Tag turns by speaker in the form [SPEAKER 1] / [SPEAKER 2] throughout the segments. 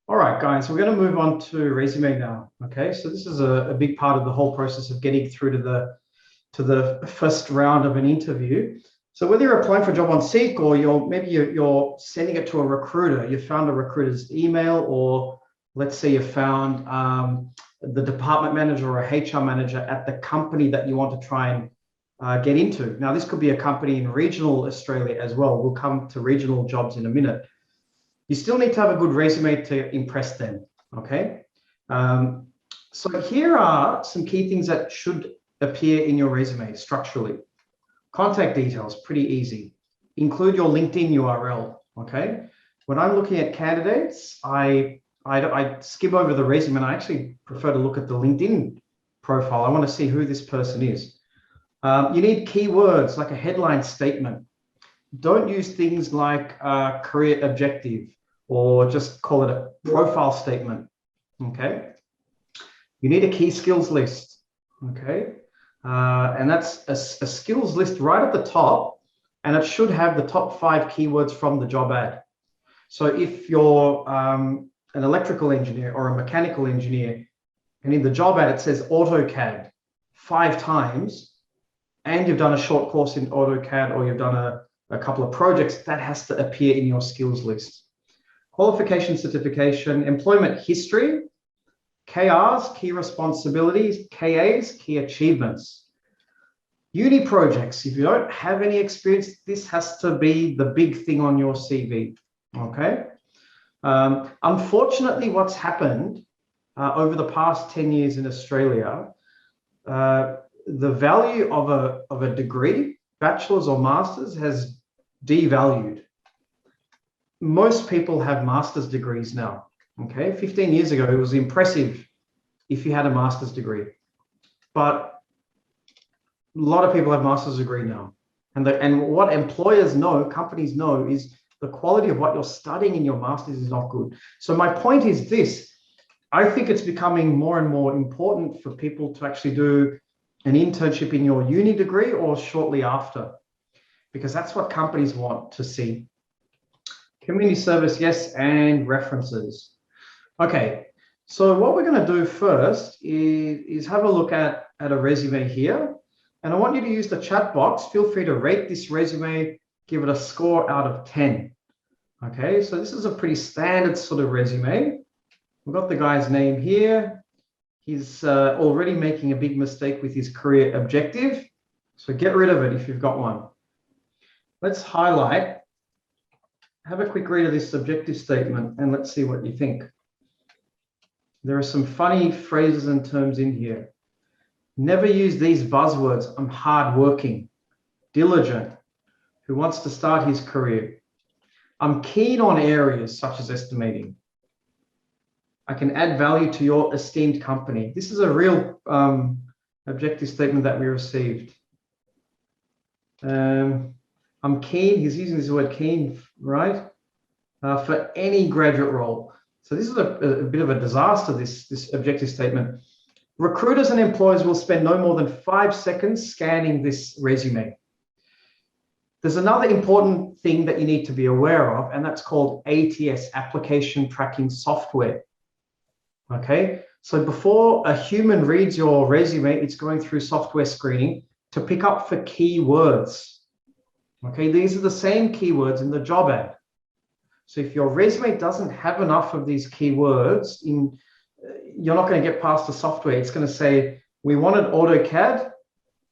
[SPEAKER 1] All right, guys, we're going to move on to resume now. Okay, so this is a big part of the whole process of getting through to the first round of an interview. So whether you're applying for a job on Seek or you're sending it to a recruiter, you found a recruiter's email, or let's say you found the department manager or a HR manager at the company that you want to try and get into. Now, this could be a company in regional Australia as well. We'll come to regional jobs in a minute. You still need to have a good resume to impress them, okay? So here are some key things that should appear in your resume structurally. Contact details, pretty easy. Include your LinkedIn URL, okay? When I'm looking at candidates, I skim over the resume and I actually prefer to look at the LinkedIn profile. I want to see who this person is. You need keywords like a headline statement. Don't use things like career objective or just call it a profile statement, okay? You need a key skills list, okay? And that's a skills list right at the top, and it should have the top 5 keywords from the job ad. So if you're an electrical engineer or a mechanical engineer, and in the job ad it says AutoCAD 5 times, and you've done a short course in AutoCAD or you've done a couple of projects, that has to appear in your skills list. Qualification, certification, employment history, KRs, key responsibilities, KAs, key achievements. Uni projects, if you don't have any experience, this has to be the big thing on your CV, okay? Unfortunately, what's happened over the past 10 years in Australia, the value of a degree, bachelor's or master's, has devalued. Most people have master's degrees now, okay? 15 years ago, it was impressive if you had a master's degree, but a lot of people have master's degree now. And what employers know, companies know, is the quality of what you're studying in your master's is not good. So my point is this: I think it's becoming more and more important for people to actually do an internship in your uni degree or shortly after, because that's what companies want to see. Community service, yes, and references. Okay, so what we're going to do first is have a look at a resume here. And I want you to use the chat box. Feel free to rate this resume, give it a score out of 10. Okay, so this is a pretty standard sort of resume. We've got the guy's name here. He's already making a big mistake with his career objective. So get rid of it if you've got one. Let's highlight. Have a quick read of this objective statement and let's see what you think. There are some funny phrases and terms in here. Never use these buzzwords. I'm hardworking, diligent, who wants to start his career. I'm keen on areas such as estimating. I can add value to your esteemed company. This is a real objective statement that we received. I'm keen, he's using this word keen, right? For any graduate role. So this is a bit of a disaster, this objective statement. Recruiters and employers will spend no more than 5 seconds scanning this resume. There's another important thing that you need to be aware of, and that's called ATS, application tracking software. Okay, so before a human reads your resume, it's going through software screening to pick up for keywords. Okay, these are the same keywords in the job ad. So if your resume doesn't have enough of these keywords, you're not going to get past the software. It's going to say, we wanted AutoCAD.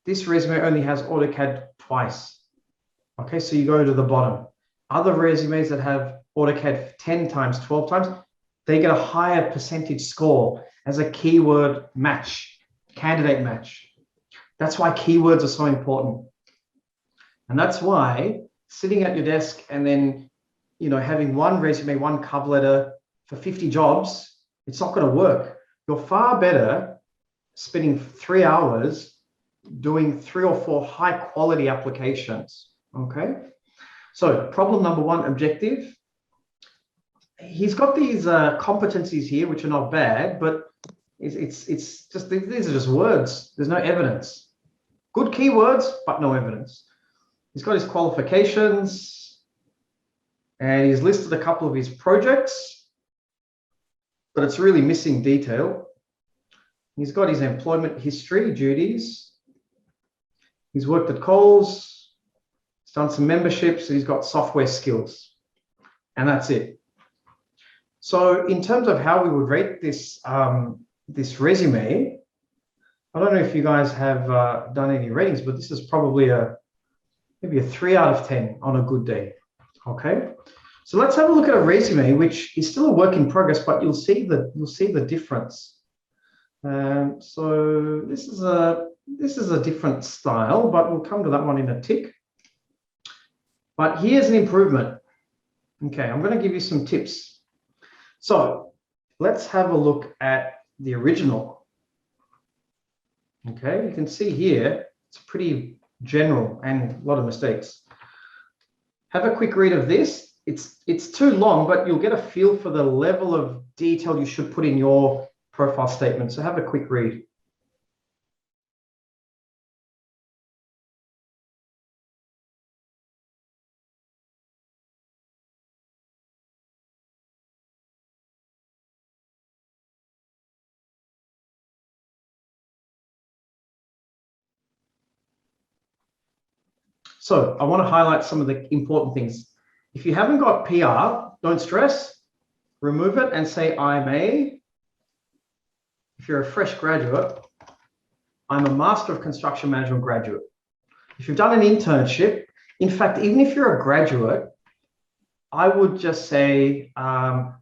[SPEAKER 1] This resume only has AutoCAD twice. Okay, so you go to the bottom. Other resumes that have AutoCAD 10 times, 12 times, they get a higher percentage score as a keyword match, candidate match. That's why keywords are so important. And that's why sitting at your desk and then, having one resume, one cover letter for 50 jobs, it's not going to work. You're far better spending 3 hours doing 3 or 4 high quality applications. Okay. So problem number 1, objective. He's got these competencies here, which are not bad, but it's just, these are just words. There's no evidence. Good keywords, but no evidence. He's got his qualifications and he's listed a couple of his projects. but it's really missing detail. He's got his employment history, duties. He's worked at Coles. He's done some memberships. He's got software skills, and that's it. So in terms of how we would rate this, this resume, I don't know if you guys have done any ratings, but this is probably maybe a 3 out of 10 on a good day. Okay, so let's have a look at a resume, which is still a work in progress, but you'll see the difference. So this is a different style, but we'll come to that one in a tick. But here's an improvement. Okay, I'm going to give you some tips. So let's have a look at the original. Okay, you can see here, it's pretty general and a lot of mistakes. Have a quick read of this. It's too long, but you'll get a feel for the level of detail you should put in your profile statement. So have a quick read. So I want to highlight some of the important things. If you haven't got PR, don't stress, remove it and say I'm a, if you're a fresh graduate, I'm a Master of Construction Management graduate. If you've done an internship, in fact, even if you're a graduate, I would just say, now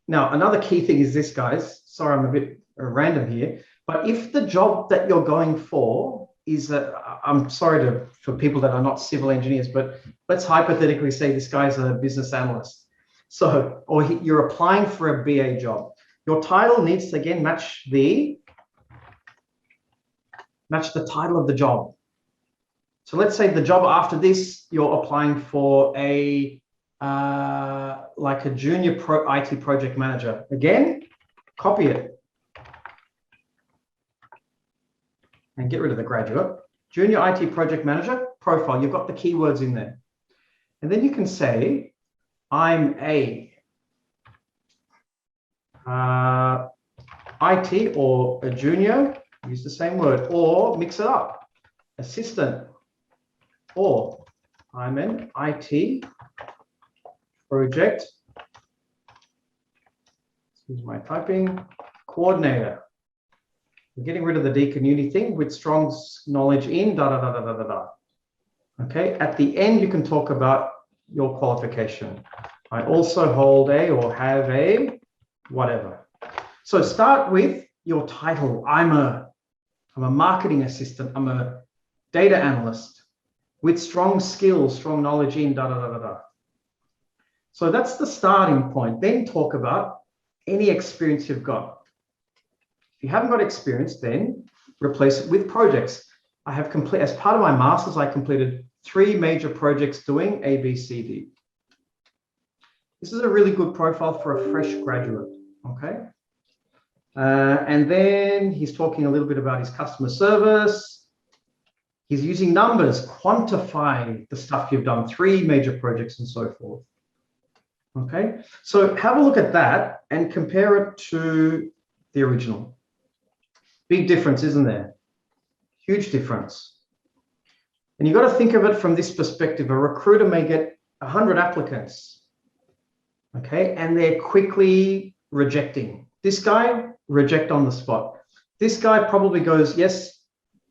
[SPEAKER 1] another key thing is this, guys, sorry, I'm a bit random here, but if the job that you're going for is I'm sorry for people that are not civil engineers, but let's hypothetically say this guy's a business analyst. So, or you're applying for a BA job. Your title needs to again match the title of the job. So let's say the job after this, you're applying for a like a junior IT project manager. Again, copy it. And get rid of the graduate. Junior IT project manager, profile, you've got the keywords in there. And then you can say, I'm a IT or a junior, use the same word, or mix it up, assistant, or I'm an IT project, excuse my typing, coordinator. We're getting rid of the Deakin Uni thing with strong knowledge in da da da da da da da. Okay, at the end you can talk about your qualification. I also hold a or have a whatever. So start with your title. I'm a marketing assistant. I'm a data analyst with strong skills, strong knowledge in da da da da da. So that's the starting point. Then talk about any experience you've got. If you haven't got experience, then replace it with projects. I have as part of my master's, I completed 3 major projects doing A, B, C, D. This is a really good profile for a fresh graduate, okay? And then he's talking a little bit about his customer service. He's using numbers, quantify the stuff you've done, 3 major projects and so forth. Okay, so have a look at that and compare it to the original. Big difference, isn't there? Huge difference. And you've got to think of it from this perspective. A recruiter may get 100 applicants, okay, and they're quickly rejecting. This guy, reject on the spot. This guy probably goes, yes,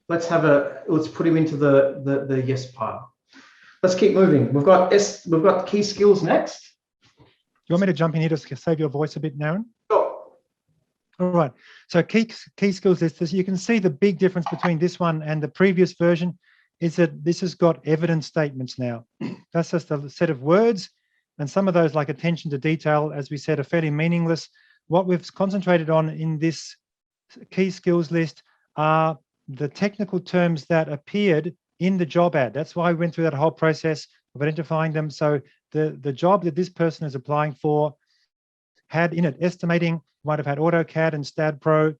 [SPEAKER 1] let's put him into the yes part. Let's keep moving. We've got key skills next.
[SPEAKER 2] You want me to jump in here to save your voice a bit, Naren?
[SPEAKER 1] Sure.
[SPEAKER 2] All right. So key skills list. You can see the big difference between this one and the previous version is that this has got evidence statements now. That's just a set of words, and some of those, like attention to detail, as we said, are fairly meaningless. What we've concentrated on in this key skills list are the technical terms that appeared in the job ad. That's why we went through that whole process of identifying them. So the job that this person is applying for had in it estimating, might have had AutoCAD and STAD Pro,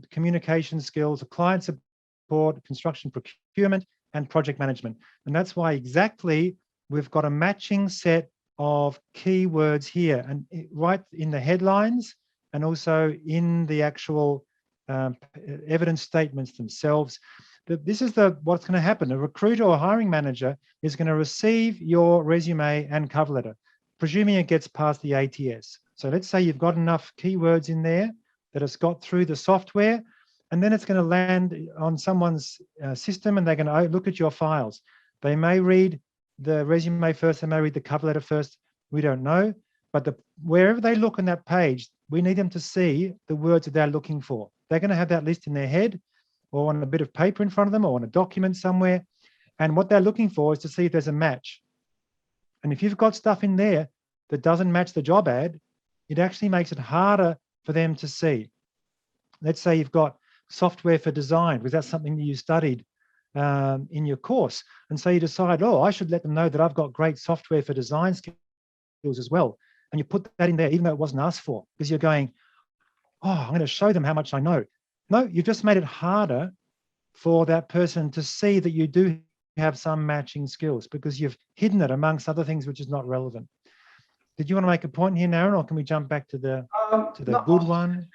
[SPEAKER 2] communication skills, client support, construction procurement, and project management. And that's why exactly we've got a matching set of keywords here, and right in the headlines and also in the actual evidence statements themselves. This is what's going to happen. A recruiter or hiring manager is going to receive your resume and cover letter, presuming it gets past the ATS. So let's say you've got enough keywords in there that it's got through the software, and then it's going to land on someone's system, and they're going to look at your files. They may read the resume first, they may read the cover letter first, we don't know. But wherever they look on that page, we need them to see the words that they're looking for. They're going to have that list in their head or on a bit of paper in front of them or on a document somewhere. And what they're looking for is to see if there's a match. And if you've got stuff in there that doesn't match the job ad, it actually makes it harder for them to see. Let's say you've got software for design, because that's something that you studied in your course. And so you decide, oh, I should let them know that I've got great software for design skills as well. And you put that in there, even though it wasn't asked for, because you're going, oh, I'm going to show them how much I know. No, you've just made it harder for that person to see that you do have some matching skills, because you've hidden it amongst other things which is not relevant. Did you want to make a point here, Naren, or can we jump back to the good one?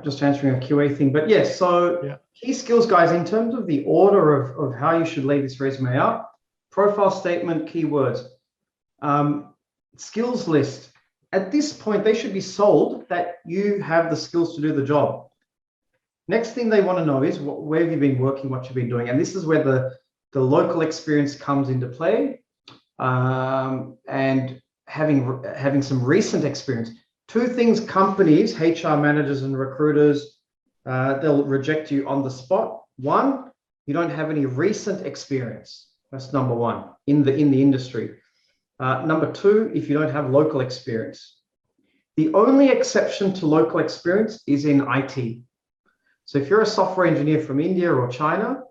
[SPEAKER 1] Just answering a QA thing, but yes. So yeah. Key skills, guys, in terms of the order of how you should lay this resume out: profile statement, keywords, skills list. At this point, they should be sold that you have the skills to do the job. Next thing they want to know is where have you been working, what you've been doing, and this is where the local experience comes into play, and having some recent experience. Two things companies, HR managers and recruiters, they'll reject you on the spot. One, you don't have any recent experience. That's number one in the industry. Number two, if you don't have local experience. The only exception to local experience is in IT. So if you're a software engineer from India or China,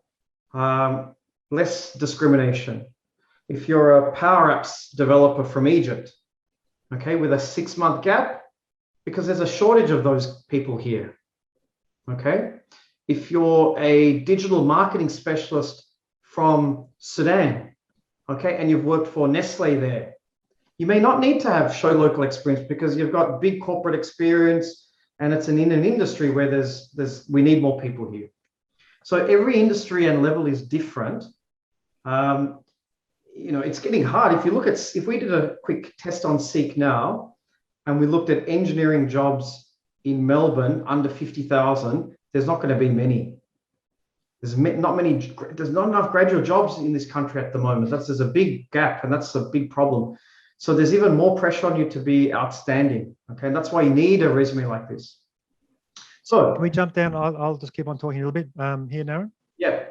[SPEAKER 1] less discrimination. If you're a Power Apps developer from Egypt, okay, with a 6-month gap, because there's a shortage of those people here, okay? If you're a digital marketing specialist from Sudan, okay, and you've worked for Nestle there, you may not need to show local experience because you've got big corporate experience and it's in an industry where we need more people here. So every industry and level is different. It's getting hard. If we did a quick test on Seek now, and we looked at engineering jobs in Melbourne under 50,000, there's not going to be many. There's not enough graduate jobs in this country at the moment. There's a big gap, and that's a big problem. So there's even more pressure on you to be outstanding. Okay, and that's why you need a resume like this. So
[SPEAKER 2] can we jump down? I'll just keep on talking a little bit here, Naren.
[SPEAKER 1] Yeah.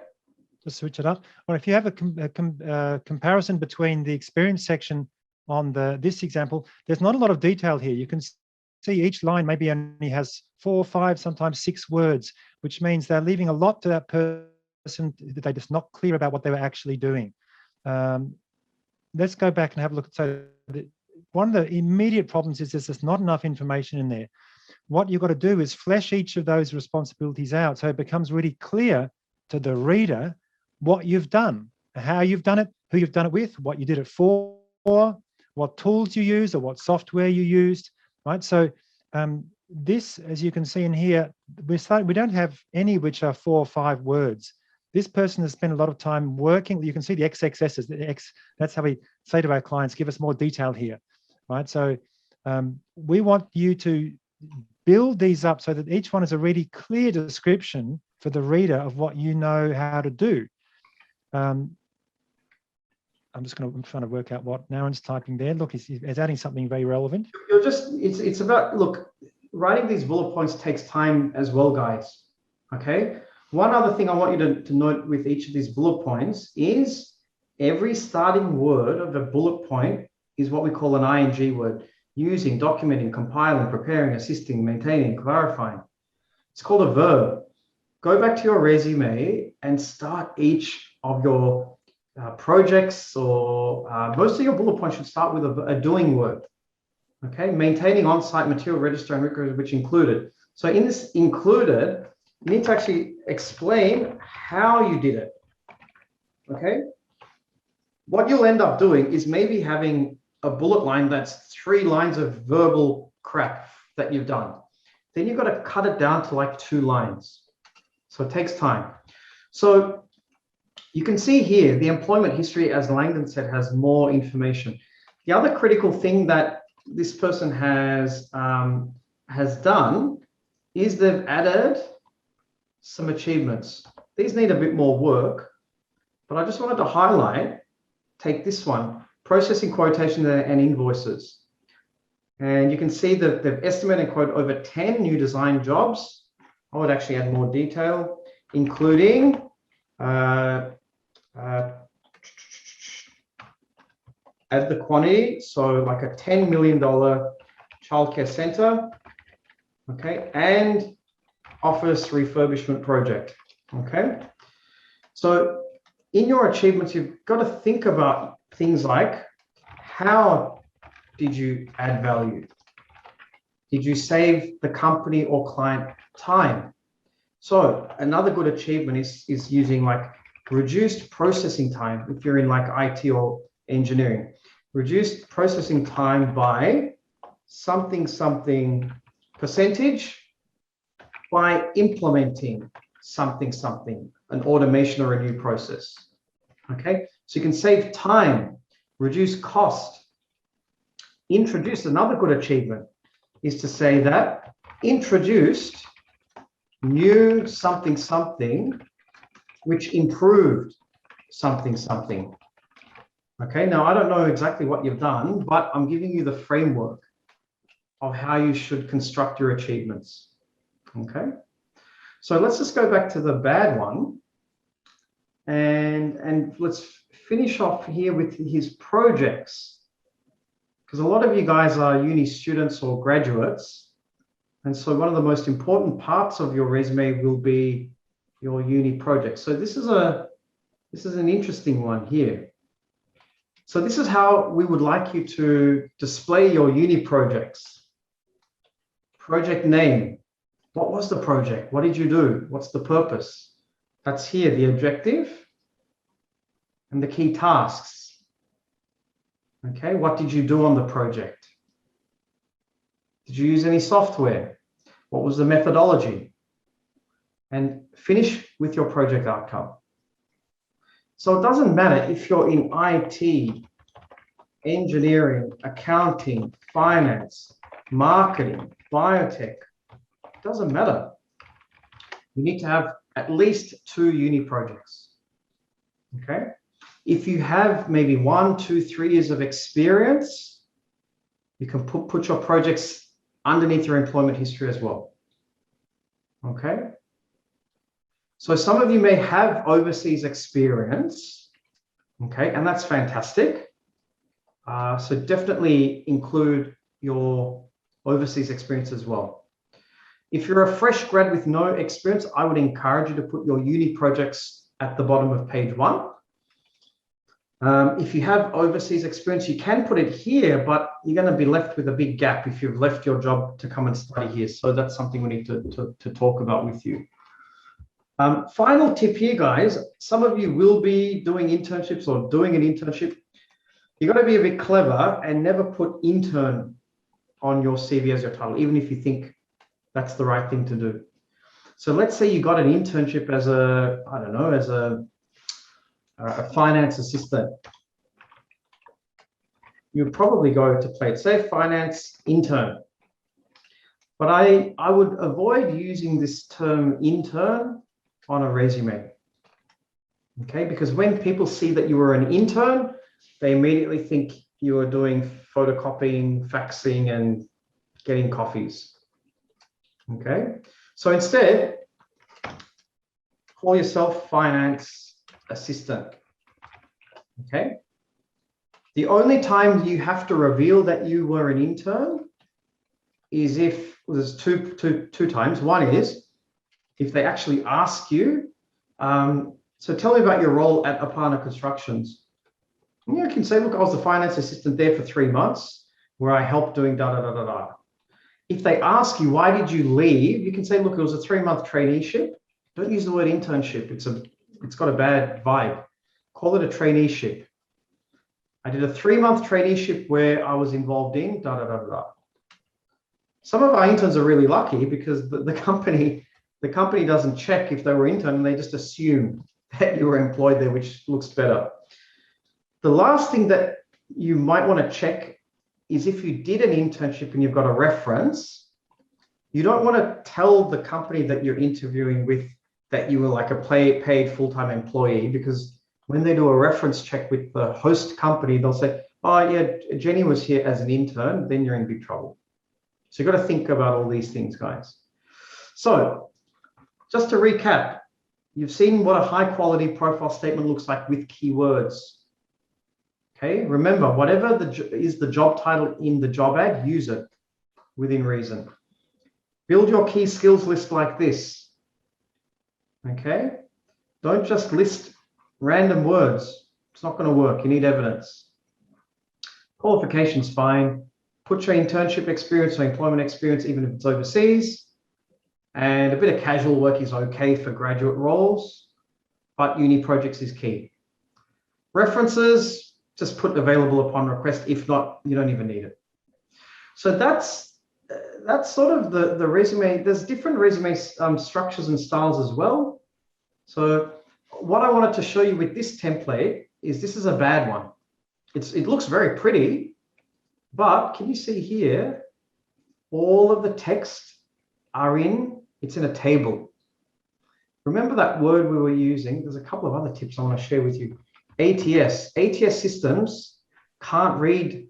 [SPEAKER 2] Just switch it up. Or if you have a comparison between the experience section on this example, there's not a lot of detail here. You can see each line maybe only has 4 or 5, sometimes 6 words, which means they're leaving a lot to that person that they're just not clear about what they were actually doing. Let's go back and have a look. So one of the immediate problems is there's just not enough information in there. What you've got to do is flesh each of those responsibilities out so it becomes really clear to the reader what you've done, how you've done it, who you've done it with, what you did it for, what tools you used or what software you used, right? So this, as you can see in here, we don't have any which are 4 or 5 words. This person has spent a lot of time working. You can see the XXSs, that's how we say to our clients, give us more detail here, right? So we want you to build these up so that each one is a really clear description for the reader of what you know how to do. I'm trying to work out what Naren's typing there. Look, he's adding something very relevant.
[SPEAKER 1] It's about, look, writing these bullet points takes time as well, guys. Okay. One other thing I want you to note with each of these bullet points is every starting word of a bullet point is what we call an ing word: using, documenting, compiling, preparing, assisting, maintaining, clarifying. It's called a verb. Go back to your resume and start each of your projects, or most of your bullet points should start with a doing word. Okay, maintaining on-site material register and records which included. So in this included, you need to actually explain how you did it. Okay, what you'll end up doing is maybe having a bullet line that's 3 lines of verbal crap that you've done. Then you've got to cut it down to like 2 lines. So it takes time. So you can see here, the employment history, as Langdon said, has more information. The other critical thing that this person has done is they've added some achievements. These need a bit more work, but I just wanted to highlight, take this one, processing quotation and invoices. And you can see that they've estimated and quote over 10 new design jobs. I would actually add more detail, including add the quantity, so like a $10 million childcare center, okay, and office refurbishment project, okay. So in your achievements, you've got to think about things like, how did you add value? Did you save the company or client time? So another good achievement is using like reduced processing time. If you're in like IT or engineering, reduced processing time by something percentage by implementing something, an automation or a new process. Okay, so you can save time, reduce cost. Introduce, another good achievement is to say that introduced new something which improved something. Okay, now I don't know exactly what you've done, but I'm giving you the framework of how you should construct your achievements. Okay, so let's just go back to the bad one, and let's finish off here with his projects, because a lot of you guys are uni students or graduates, and so one of the most important parts of your resume will be your uni project. So this is an interesting one here. So this is how we would like you to display your uni projects. Project name. What was the project? What did you do? What's the purpose? That's here, the objective and the key tasks. Okay, what did you do on the project? Did you use any software? What was the methodology? And finish with your project outcome. So it doesn't matter if you're in IT, engineering, accounting, finance, marketing, biotech, it doesn't matter. You need to have at least 2 uni projects. Okay. If you have maybe 1, 2, 3 years of experience, you can put your projects underneath your employment history as well. Okay. So some of you may have overseas experience, okay, and that's fantastic. So definitely include your overseas experience as well. If you're a fresh grad with no experience, I would encourage you to put your uni projects at the bottom of page 1. If you have overseas experience, you can put it here, but you're going to be left with a big gap if you've left your job to come and study here. So that's something we need to talk about with you. Final tip here, guys. Some of you will be doing internships or doing an internship. You've got to be a bit clever and never put intern on your CV as your title, even if you think that's the right thing to do. So let's say you got an internship as a, I don't know, as a finance assistant. You'd probably go to play it, say finance intern. But I would avoid using this term intern on a resume, okay? Because when people see that you were an intern, they immediately think you are doing photocopying, faxing, and getting coffees, okay? So instead, call yourself finance assistant, okay? The only time you have to reveal that you were an intern is if, well, there's two times. One is if they actually ask you, so tell me about your role at Apana Constructions. And you can say, look, I was the finance assistant there for 3 months where I helped doing da-da-da-da-da. If they ask you, why did you leave? You can say, look, it was a 3-month traineeship. Don't use the word internship. It's got a bad vibe. Call it a traineeship. I did a 3-month traineeship where I was involved in da, da, da, da. Some of our interns are really lucky because the company doesn't check if they were intern, they just assume that you were employed there, which looks better. The last thing that you might want to check is if you did an internship and you've got a reference, you don't want to tell the company that you're interviewing with that you were like a paid full-time employee, because when they do a reference check with the host company, they'll say, oh yeah, Jenny was here as an intern, then you're in big trouble. So you've got to think about all these things, guys. So just to recap, you've seen what a high quality profile statement looks like with keywords. Okay, remember, whatever is the job title in the job ad, use it within reason. Build your key skills list like this. Okay, don't just list random words. It's not going to work. You need evidence. Qualifications, fine. Put your internship experience or employment experience, even if it's overseas. And a bit of casual work is okay for graduate roles, but uni projects is key. References, just put available upon request. If not, you don't even need it. So that's sort of the resume. There's different resume structures and styles as well. So what I wanted to show you with this template is this is a bad one. It looks very pretty, but can you see here, all of the text it's in a table. Remember that word we were using? There's a couple of other tips I want to share with you. ATS systems can't read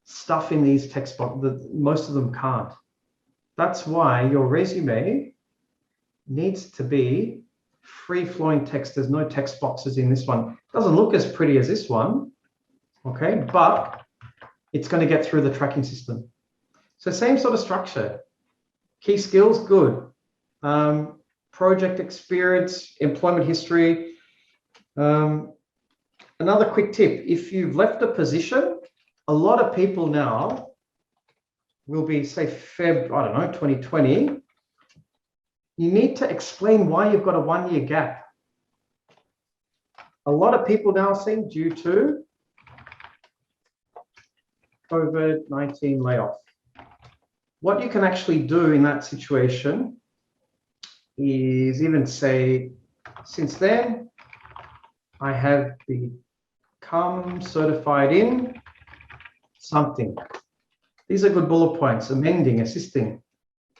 [SPEAKER 1] stuff in these text boxes. Most of them can't. That's why your resume needs to be free-flowing text. There's no text boxes in this one. It doesn't look as pretty as this one, okay? But it's going to get through the tracking system. So same sort of structure. Key skills, good. Project experience, employment history. Another quick tip, if you've left a position, a lot of people now will be, say, Feb, I don't know, 2020. You need to explain why you've got a 1-year gap. A lot of people now are saying due to COVID-19 layoff. What you can actually do in that situation is even say, since then, I have become certified in something. These are good bullet points: amending, assisting.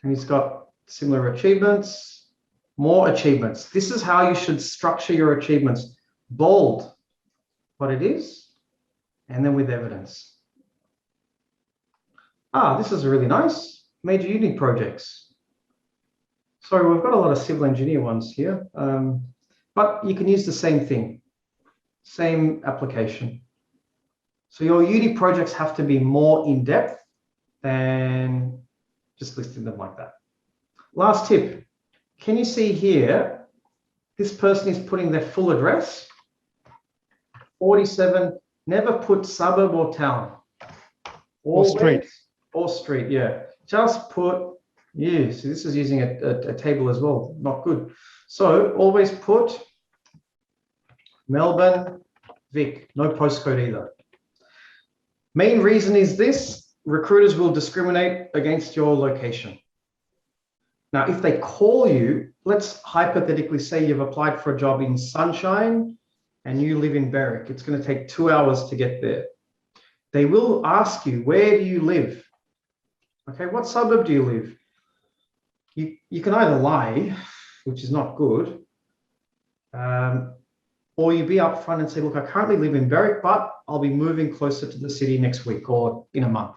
[SPEAKER 1] And he's got similar achievements, more achievements. This is how you should structure your achievements. Bold what it is, and then with evidence. This is really nice. Major uni projects. Sorry, we've got a lot of civil engineer ones here, but you can use the same thing, same application. So your uni projects have to be more in-depth than just listing them like that. Last tip, can you see here, this person is putting their full address, 47, never put suburb or town.
[SPEAKER 2] Or street.
[SPEAKER 1] Or street, yeah. Just put, yeah, so this is using a table as well, not good. So always put Melbourne, Vic, no postcode either. Main reason is this: recruiters will discriminate against your location. Now, if they call you, let's hypothetically say you've applied for a job in Sunshine and you live in Berwick. It's going to take 2 hours to get there. They will ask you, where do you live? Okay, what suburb do you live? You can either lie, which is not good, or you be upfront and say, look, I currently live in Berwick, but I'll be moving closer to the city next week or in a month.